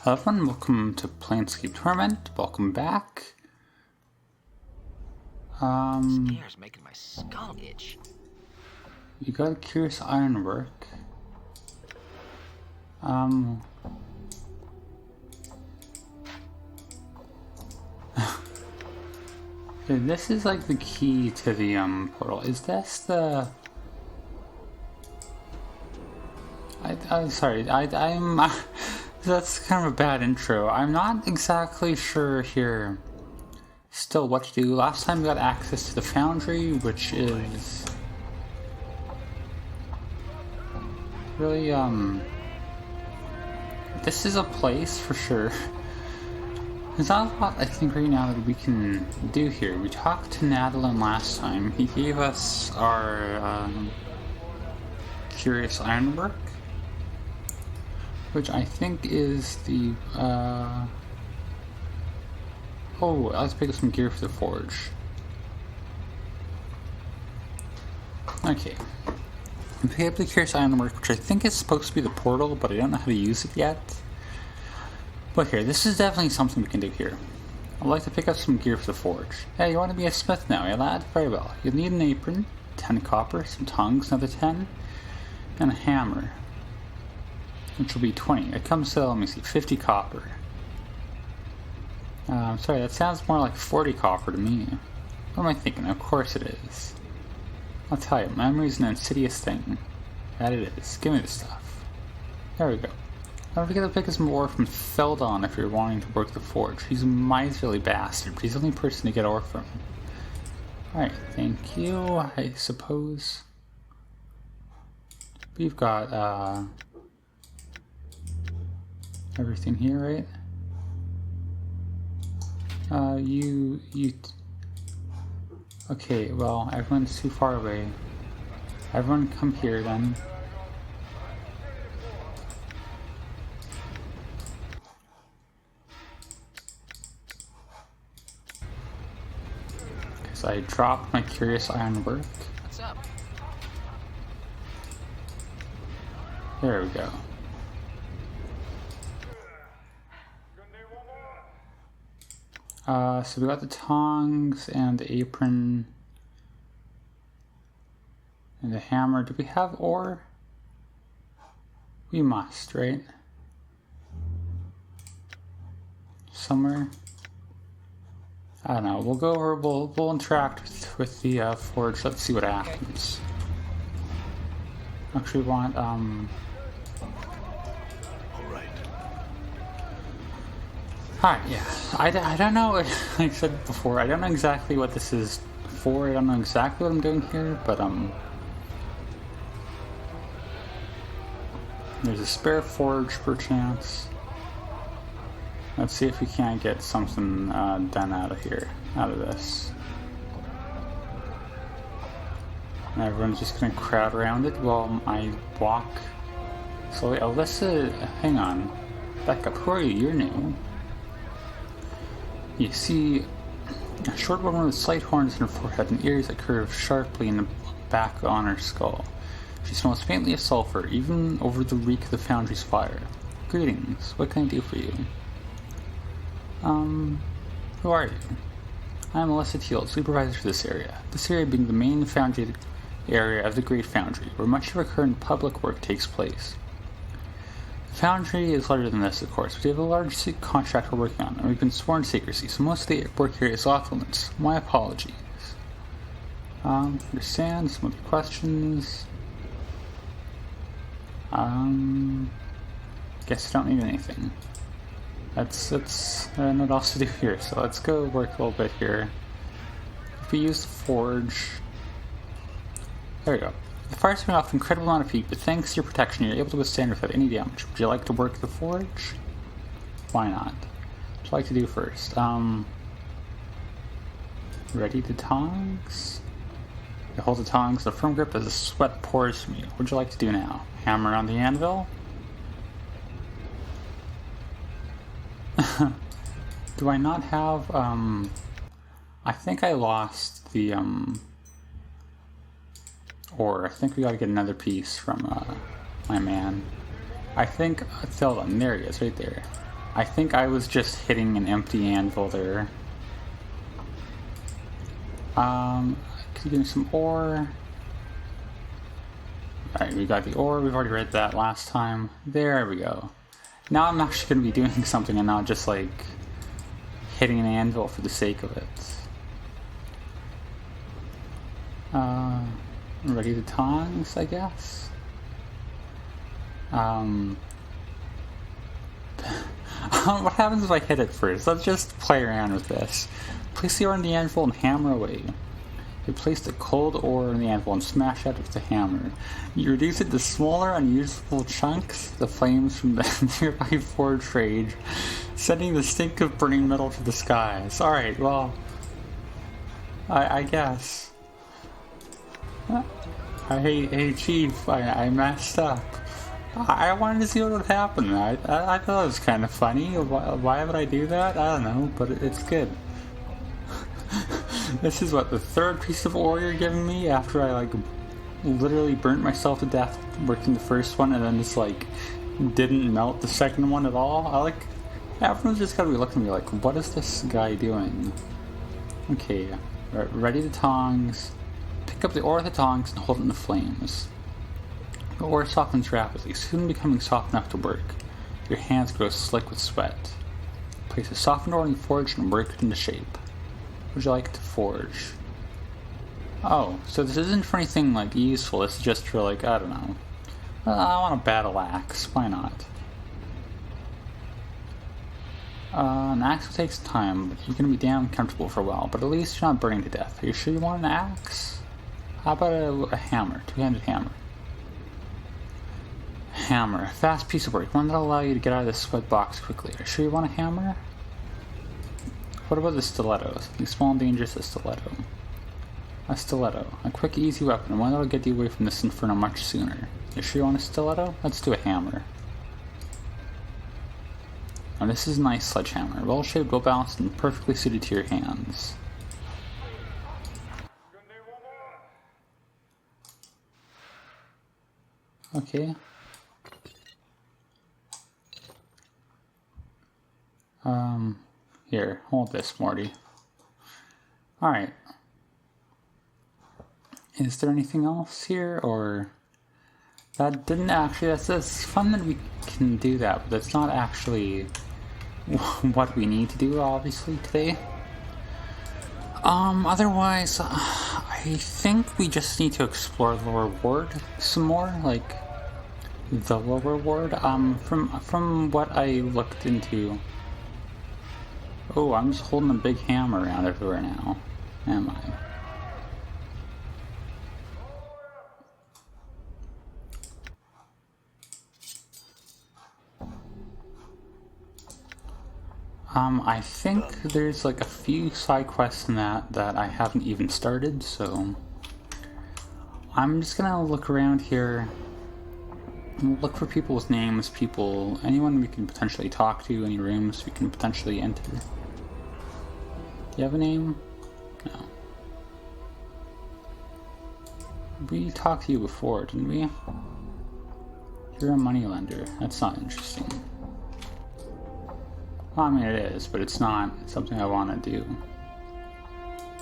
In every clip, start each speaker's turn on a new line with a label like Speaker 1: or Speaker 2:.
Speaker 1: Hello everyone, welcome to Planescape Torment. Welcome back.
Speaker 2: Scare's making my skull itch.
Speaker 1: You got Curious Ironwork. This is like the key to the portal. Is this the? I'm sorry. I'm. That's kind of a bad intro. I'm not exactly sure here. Still, what to do? Last time we got access to the Foundry, which is really This is a place for sure. There's not a lot I think right now that we can do here. We talked to Nadalin last time. He gave us our Curious Ironwork, which I think is the oh, let's pick up some gear for the forge. Okay. We pick up the Curious Ironwork, which I think is supposed to be the portal, but I don't know how to use it yet. But here, this is definitely something we can do here. I'd like to pick up some gear for the forge. Hey, you want to be a smith now, eh, lad? Very well. You'll need an apron, 10 copper, some tongs, another 10, and a hammer, which will be 20. It comes to, let me see, 50 copper. Sorry, that sounds more like 40 copper to me. What am I thinking? Of course it is. I'll tell you, memory's an insidious thing. That it is. Give me the stuff. There we go. Don't forget to pick up some ore from Feldon if you're wanting to work the forge. He's a miserly bastard, but he's the only person to get ore from. Alright, thank you, I suppose. We've got, everything here, right? Okay, well, everyone's too far away. Everyone come here, then. Because I dropped my Curious Ironwork.
Speaker 2: What's up?
Speaker 1: There we go. So we got the tongs and the apron and the hammer. Do we have ore? We must, right? Somewhere. I don't know. We'll go over. We'll interact with the forge. Let's see what happens. Actually, want Alright, yeah. I don't know, like I said before, I don't know exactly what this is for, I don't know exactly what I'm doing here, but there's a spare forge per chance. Let's see if we can't get something done out of this. And everyone's just gonna crowd around it while I walk slowly. Alyssa, hang on. Back up, who are you? You're new. You see a short woman with slight horns in her forehead and ears that curve sharply in the back on her skull. She smells faintly of sulfur, even over the reek of the Foundry's fire. Greetings, what can I do for you? Who are you? I am Alyssa Teal, supervisor for this area. This area being the main Foundry area of the Great Foundry, where much of our current public work takes place. The Foundry is larger than this, of course, but we have a large contract we're working on, and we've been sworn to secrecy, so most of the work here is off limits. My apologies. Understand some of the questions. Guess I don't need anything. That's not else to do here, so let's go work a little bit here. If we use the forge, there we go. The fire's coming off an incredible amount of heat, but thanks to your protection, you're able to withstand without any damage. Would you like to work the forge? Why not? What would you like to do first? Ready the tongs? You hold the tongs, the firm grip as the sweat pours from you. What would you like to do now? Hammer on the anvil? Do I not have, I think I lost the, ore. I think we gotta get another piece from, my man. I think Theldon, there he is, right there. I think I was just hitting an empty anvil there. Could you give me some ore? Alright, we got the ore. We've already read that last time. There we go. Now I'm actually going to be doing something and not just like hitting an anvil for the sake of it. Ready the tongs, I guess? What happens if I hit it first? Let's just play around with this. Place the ore in the anvil and hammer away. You place the cold ore in the anvil and smash it with the hammer. You reduce it to smaller, unusable chunks. The flames from the nearby forge rage, sending the stink of burning metal to the skies. Alright, well, I guess. Hey, Chief, I messed up. I wanted to see what would happen. I thought it was kind of funny. Why would I do that? I don't know, but it's good. This is what, the third piece of ore you're giving me after I like literally burnt myself to death working the first one and then just like didn't melt the second one at all. Everyone's just gotta be looking at me like, what is this guy doing? Okay, ready the tongs. Pick up the ore with the tongs and hold it in the flames. The ore softens rapidly, soon becoming soft enough to work. Your hands grow slick with sweat. Place a softened ore in the forge and work it into shape. Would you like to forge? Oh, so this isn't for anything like useful, this is just for like, I don't know. I want a battle axe, why not? An axe will take some time, but you're gonna be damn comfortable for a while, but at least you're not burning to death. Are you sure you want an axe? How about a hammer, two-handed hammer? Hammer, a fast piece of work, one that'll allow you to get out of this sweat box quickly. Are you sure you want a hammer? What about the stiletto? Something small and dangerous, a stiletto. A stiletto, a quick, easy weapon, one that'll get you away from this inferno much sooner. You sure you want a stiletto? Let's do a hammer. Now this is a nice sledgehammer, well shaped, well balanced, and perfectly suited to your hands. Okay. Here, hold this, Morty. Alright. Is there anything else here, or... That didn't actually... That's fun that we can do that, but that's not actually what we need to do, obviously, today. Otherwise, I think we just need to explore the lower ward some more, like... The lower ward, from what I looked into... Oh, I'm just holding a big hammer around everywhere now. Am I? I think there's like a few side quests in that I haven't even started, so... I'm just gonna look around here, look for people's names, anyone we can potentially talk to, any rooms we can potentially enter. Do you have a name? No. We talked to you before, didn't we? You're a moneylender. That's not interesting. Well, I mean it is, but it's not something I want to do.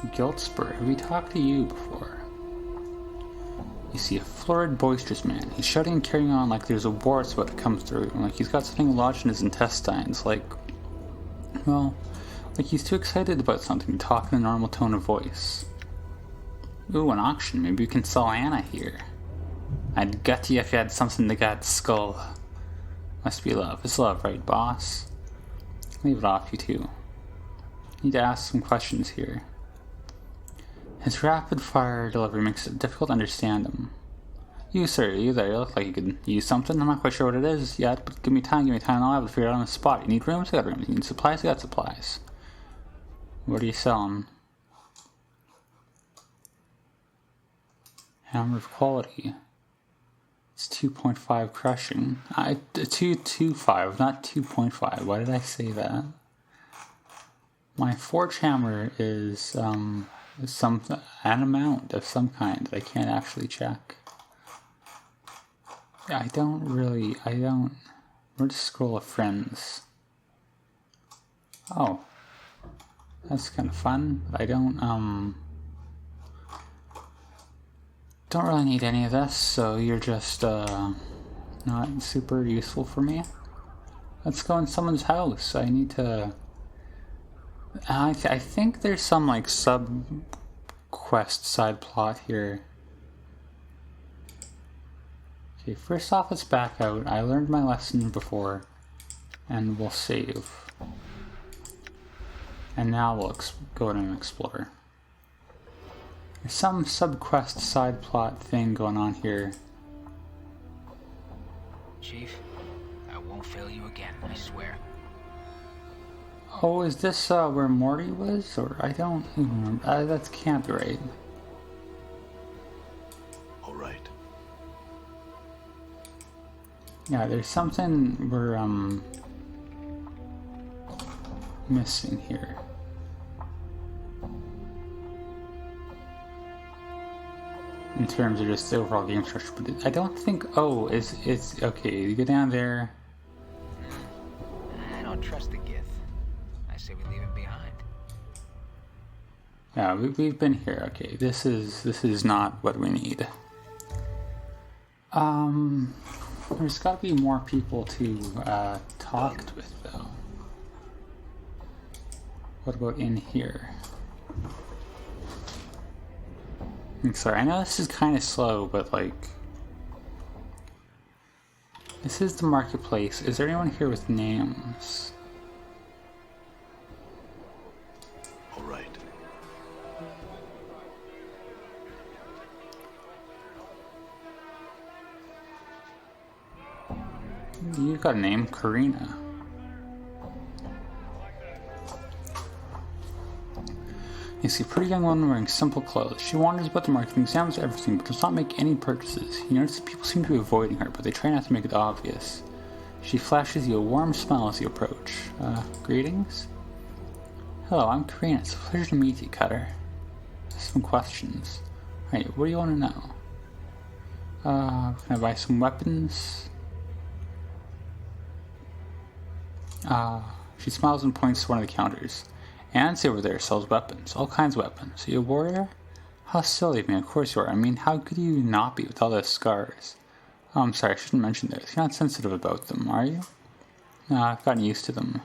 Speaker 1: Guiltspur. Have we talked to you before? You see a florid, boisterous man. He's shouting and carrying on like there's a war that's about to come through. Like he's got something lodged in his intestines. Like he's too excited about something to talk in a normal tone of voice. Ooh, an auction. Maybe we can sell Anna here. I'd gut you if you had something to gut, skull. Must be love. It's love, right, boss? Leave it off, you two. Need to ask some questions here. His rapid-fire delivery makes it difficult to understand him. You, sir, you there, you look like you could use something. I'm not quite sure what it is yet, but give me time, and I'll have it figured out on the spot. You need rooms? I got rooms. You need supplies? I got supplies. What are you selling? Hammer of quality. It's 2.5 crushing. 2.5, not 2.5. Why did I say that? My forge hammer is an amount of some kind that I can't actually check. Where's the scroll of friends? Oh. That's kind of fun. I don't really need any of this, so you're just, not super useful for me. Let's go in someone's house. I need to... I think there's some, like, sub-quest side plot here. Okay, first off, let's back out. I learned my lesson before, and we'll save. And now we'll go in and explore. There's some sub-quest side plot thing going on here.
Speaker 2: Chief, I won't fail you again, I swear.
Speaker 1: Oh, is this where Morty was? Or I don't even remember. That can't be right.
Speaker 3: All right.
Speaker 1: Yeah, there's something we're missing here. In terms of just the overall game structure, but I don't think. Oh, it's okay. You go down there.
Speaker 2: I don't trust the Gith. I say we leave him behind.
Speaker 1: Yeah, we've been here. Okay, this is not what we need. There's got to be more people to talk with, though. What about in here? I'm sorry, I know this is kind of slow, but like... This is the marketplace. Is there anyone here with names?
Speaker 3: All right.
Speaker 1: You've got a name, Karina. You see a pretty young woman wearing simple clothes. She wanders about the market and examines everything, but does not make any purchases. You notice that people seem to be avoiding her, but they try not to make it obvious. She flashes you a warm smile as you approach. Greetings? Hello, I'm Karina. It's a pleasure to meet you, Cutter. Some questions. Alright, what do you want to know? Can I buy some weapons? She smiles and points to one of the counters. Ansi over there sells weapons, all kinds of weapons. Are you a warrior? How silly of me, of course you are. I mean, how could you not be with all those scars? Oh, I'm sorry, I shouldn't mention those. You're not sensitive about them, are you? No, I've gotten used to them.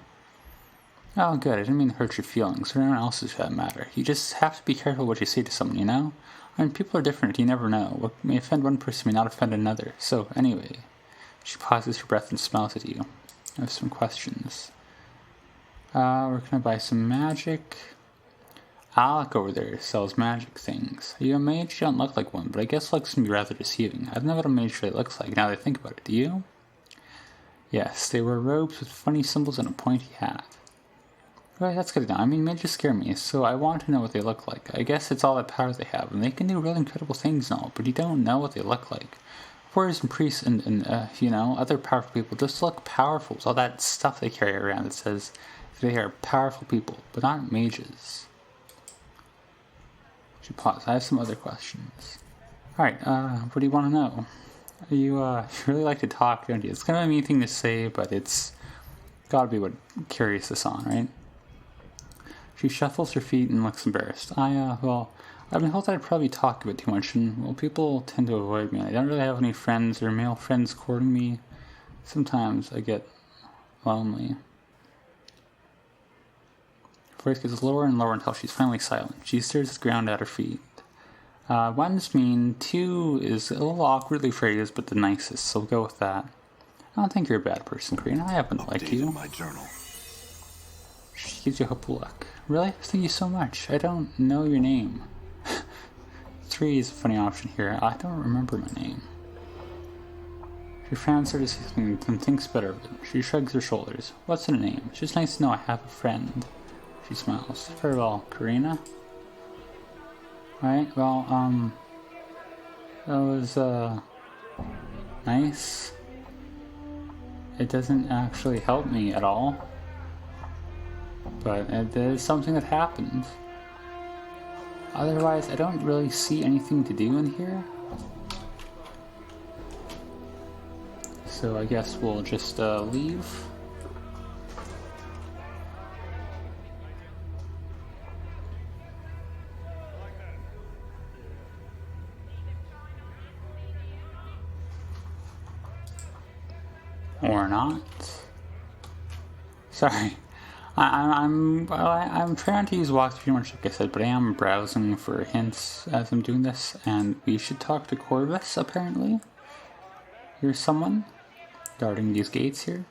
Speaker 1: Oh, good, I didn't mean to hurt your feelings, or anyone else's for that matter. You just have to be careful what you say to someone, you know? I mean, people are different, you never know. What may offend one person may not offend another. So, anyway, she pauses her breath and smiles at you. I have some questions. We're gonna buy some magic. Alec over there sells magic things. Are you a mage? You don't look like one, but I guess looks can be rather deceiving. I don't know what a mage really looks like now that I think about it. Do you? Yes, they wear robes with funny symbols and a pointy hat. Right, that's good to know. I mean, mages scare me, so I want to know what they look like. I guess it's all that power they have, and they can do really incredible things and all, but you don't know what they look like. Warriors and priests and you know, other powerful people just look powerful. It's all that stuff they carry around that says they are powerful people, but not mages. She paused. I have some other questions. Alright, what do you want to know? You really like to talk, don't you? It's kind of a mean thing to say, but it's gotta be what carries this on, right? She shuffles her feet and looks embarrassed. Well, I've been told that I probably talk a bit too much, and, well, people tend to avoid me. I don't really have any friends or male friends courting me. Sometimes I get lonely. Her voice gets lower and lower until she's finally silent. She stares at the ground at her feet. One's mean, two is a little awkwardly phrased, but the nicest, so we'll go with that. I don't think you're a bad person, Karina. I happen to like you.
Speaker 3: My journal.
Speaker 1: She gives you a hopeful look. Really? Thank you so much. I don't know your name. 3 is a funny option here. I don't remember my name. She frowns her to see something and thinks better of it. She shrugs her shoulders. What's in a name? It's just nice to know I have a friend. She smiles. Very well, Karina. Right, well, that was, nice. It doesn't actually help me at all. But it is something that happened. Otherwise, I don't really see anything to do in here. So I guess we'll just leave. Or not. Sorry. I'm trying to use walk pretty much like I said, but I am browsing for hints as I'm doing this, and we should talk to Corvus, apparently. Here's someone guarding these gates here.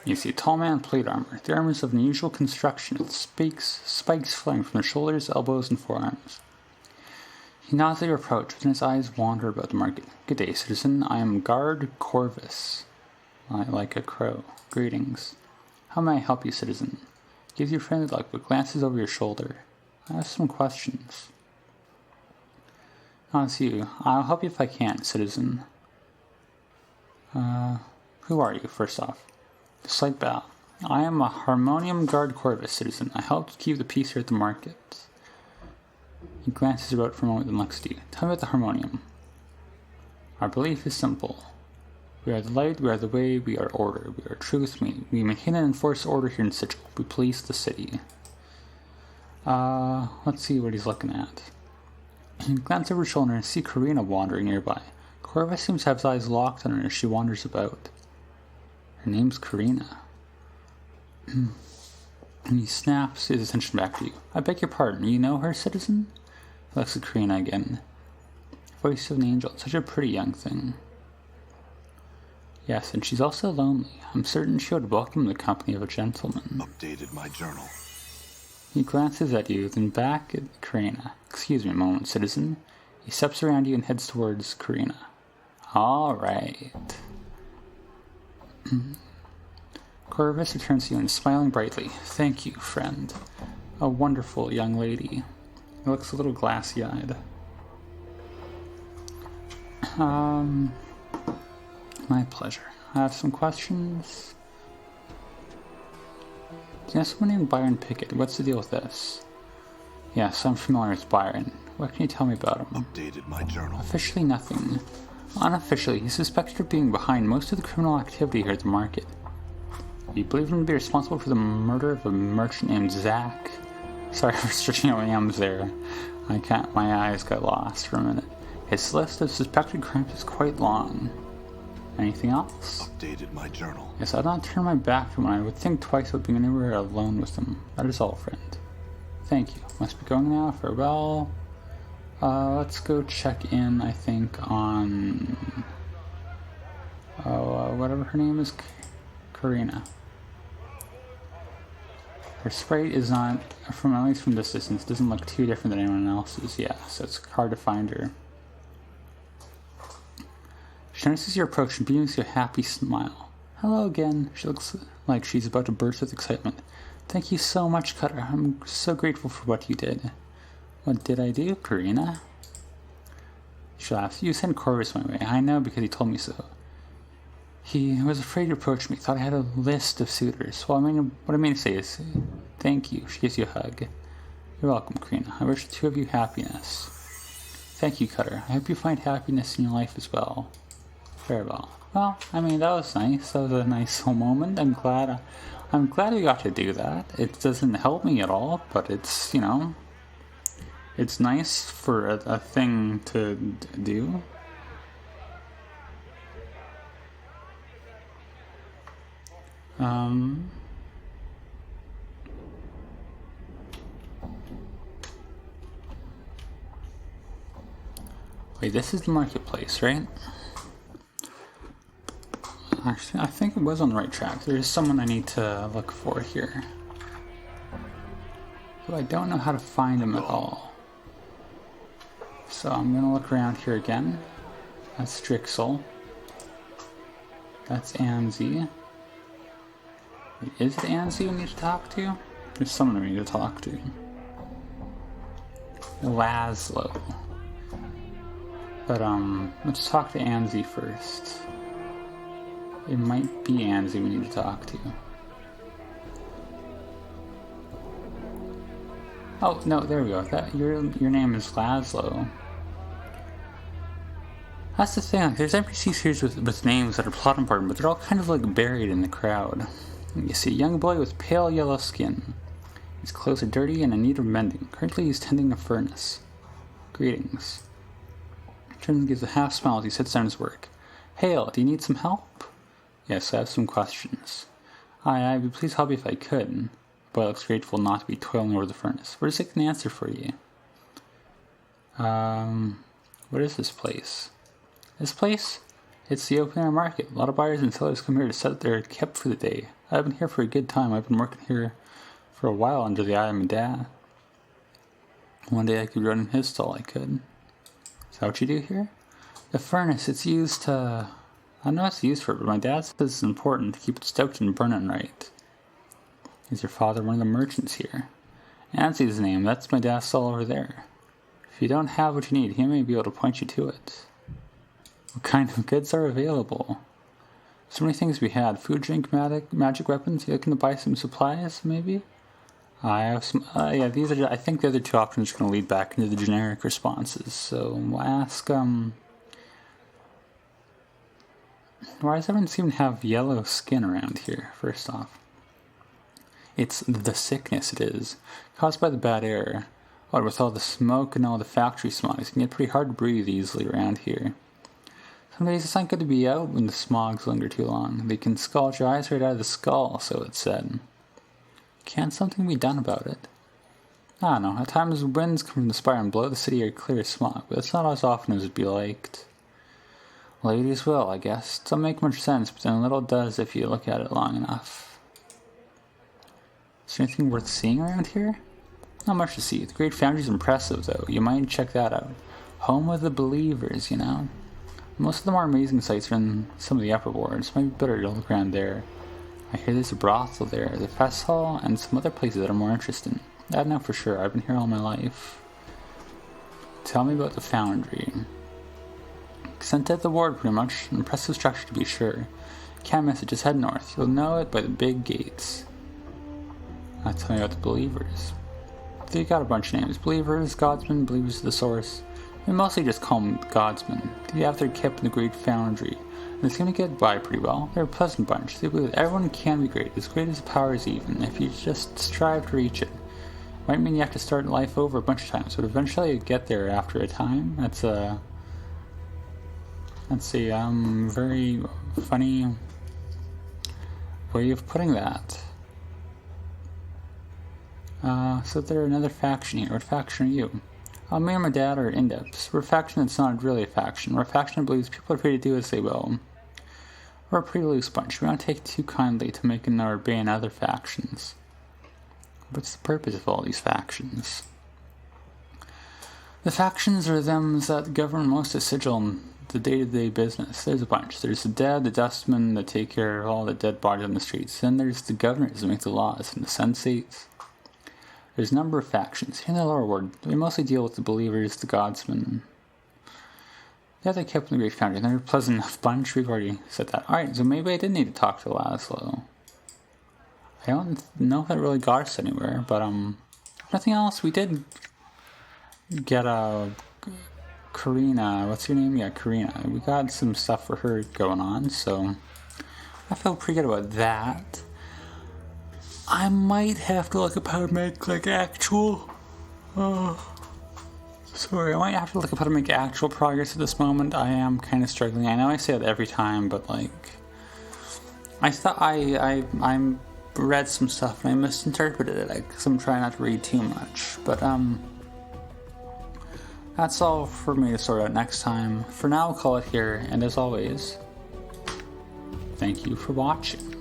Speaker 1: You see a tall man in plate armor. The armor is of unusual construction, with spikes flaring from the shoulders, elbows, and forearms. He nods at your approach, and his eyes wander about the market. Good day, citizen. I am Guard Corvus. I like a crow. Greetings. How may I help you, citizen? Gives you friendly look, but glances over your shoulder. I have some questions. Oh, it's you. I'll help you if I can, citizen. Who are you, first off? A slight bow. I am a Harmonium Guard Corvus, citizen. I help keep the peace here at the market. He glances about for a moment, then looks to you. Tell me about the Harmonium. Our belief is simple. We are the light, we are the way, we are order, we are truth, we maintain and enforce order here in Sigil. We police the city. Let's see what he's looking at. He glances over his shoulder and see Karina wandering nearby. Corvus seems to have his eyes locked on her as she wanders about. Her name's Karina. And he snaps his attention back to you. I beg your pardon, you know her, citizen? He looks at Karina again. Voice of an angel, such a pretty young thing. Yes, and she's also lonely. I'm certain she would welcome the company of a gentleman.
Speaker 3: Updated my journal.
Speaker 1: He glances at you, then back at Karina. Excuse me a moment, citizen. He steps around you and heads towards Karina. All right. Corvus returns to you and is smiling brightly. Thank you, friend. A wonderful young lady. He looks a little glassy-eyed. My pleasure. I have some questions. Do you know someone named Byron Pickett? What's the deal with this? Yes, I'm familiar with Byron. What can you tell me about him?
Speaker 3: Updated my journal.
Speaker 1: Officially nothing. Unofficially, he's suspected of being behind most of the criminal activity here at the market. You believe him to be responsible for the murder of a merchant named Zach. Sorry for stretching out my M's there. My eyes got lost for a minute. His list of suspected crimes is quite long. Anything else?
Speaker 3: Updated my journal.
Speaker 1: Yes, I'd not turn my back from him. I would think twice about being anywhere alone with him. That is all, friend. Thank you. Must be going now. Farewell. Let's go check in, I think, on... whatever her name is. Karina. Her sprite is not, at least from this distance, doesn't look too different than anyone else's. Yeah, so it's hard to find her. She notices your approach and beams you a happy smile. Hello again. She looks like she's about to burst with excitement. Thank you so much, Cutter. I'm so grateful for what you did. What did I do, Karina? She laughs. You sent Corvus my way. I know because he told me so. He was afraid to approach me. Thought I had a list of suitors. Well, what I mean to say is, thank you. She gives you a hug. You're welcome, Karina. I wish the two of you happiness. Thank you, Cutter. I hope you find happiness in your life as well. Farewell. Well, that was nice. That was a nice little moment. I'm glad we got to do that. It doesn't help me at all, but it's, it's nice for a thing to do. Wait, this is the marketplace, right? Actually, I think it was on the right track. There's someone I need to look for here. But I don't know how to find him at all. So I'm gonna look around here again. That's Strixel. That's Anzi. Wait, is it Anzi we need to talk to? There's someone we need to talk to. Laszlo. But let's talk to Anzi first. It might be Anzi we need to talk to. Oh, no, there we go. Your name is Laszlo. That's the thing, there's NPCs here with names that are plot important, but they're all kind of like buried in the crowd. You see a young boy with pale yellow skin. His clothes are dirty and in need of mending. Currently he's tending a furnace. Greetings. Turns and gives a half smile as he sits down his work. Hail, do you need some help? Yes, I have some questions. I would please help me if I could. Boy looks grateful not to be toiling over the furnace. Where does it an answer for you? What is this place? This place? It's the open air market. A lot of buyers and sellers come here to set their camp for the day. I've been here for a good time. I've been working here for a while under the eye of my dad. One day I could run in his stall, I could. Is that what you do here? The furnace, it's used to... I don't know what it's used for, but my dad says it's important to keep it stoked and burning right. Is your father one of the merchants here? Nancy's his name. That's my dad's stall over there. If you don't have what you need, he may be able to point you to it. What kind of goods are available? So many things we had. Food, drink, magic weapons. You looking to buy some supplies, maybe? I have some... yeah, these are... I think the other two options are going to lead back into the generic responses. So we'll ask... Why does everyone seem to have yellow skin around here, first off? It's the sickness, it is. Caused by the bad air. What, with all the smoke and all the factory smog, it can get pretty hard to breathe easily around here. Some days it's not good to be out when the smogs linger too long. They can scald your eyes right out of the skull, so it's said. Can't something be done about it? I don't know. At times winds come from the spire and blow the city air clear of smog, but it's not as often as it'd be liked. Ladies will, I guess. It doesn't make much sense, but then little does if you look at it long enough. Is there anything worth seeing around here? Not much to see. The Great Foundry's impressive, though. You might check that out. Home of the Believers, you know? Most of the more amazing sites are in some of the upper wards. Might be better to look around there. I hear there's a brothel there, the fest hall, and some other places that are more interesting. I don't know for sure. I've been here all my life. Tell me about the Foundry. Sent at the ward, pretty much. An impressive structure, to be sure. Can't miss it. Just head north. You'll know it by the big gates. Tell me about the Believers. They got a bunch of names. Believers, Godsmen, Believers of the Source. We mostly just call them Godsmen. They have their kip in the Great Foundry, and they seem to get by pretty well. They're a pleasant bunch. They believe that everyone can be great as the power is even, if you just strive to reach it. Might mean you have to start life over a bunch of times, but eventually you get there after a time. That's a very funny way of putting that. So they're another faction here. What faction are you? Me and my dad are Indeps. We're a faction that's not really a faction. We're a faction that believes people are free to do as they will. We're a pretty loose bunch. We don't take it too kindly to making or obeying other factions. What's the purpose of all these factions? The factions are them that govern most of Sigil and the day-to-day business. There's a bunch. There's the dead, the dustmen that take care of all the dead bodies on the streets. Then there's the governors that make the laws, and the sensates. There's a number of factions. Here in the lower ward, we mostly deal with the Believers, the Godsmen. Yeah, they kept in the Great Foundry. They're a pleasant enough bunch. We've already said that. Alright, so maybe I did need to talk to Laszlo. I don't know if that really got us anywhere, but nothing else. We did get Karina. What's your name? Yeah, Karina. We got some stuff for her going on, so I feel pretty good about that. I might have to look up how to make actual I might have to look up how to make actual progress at this moment. I am kind of struggling. I know I say that every time, but I thought I read some stuff and I misinterpreted it because I'm trying not to read too much. But that's all for me to sort out next time. For now, I'll call it here, and as always, thank you for watching.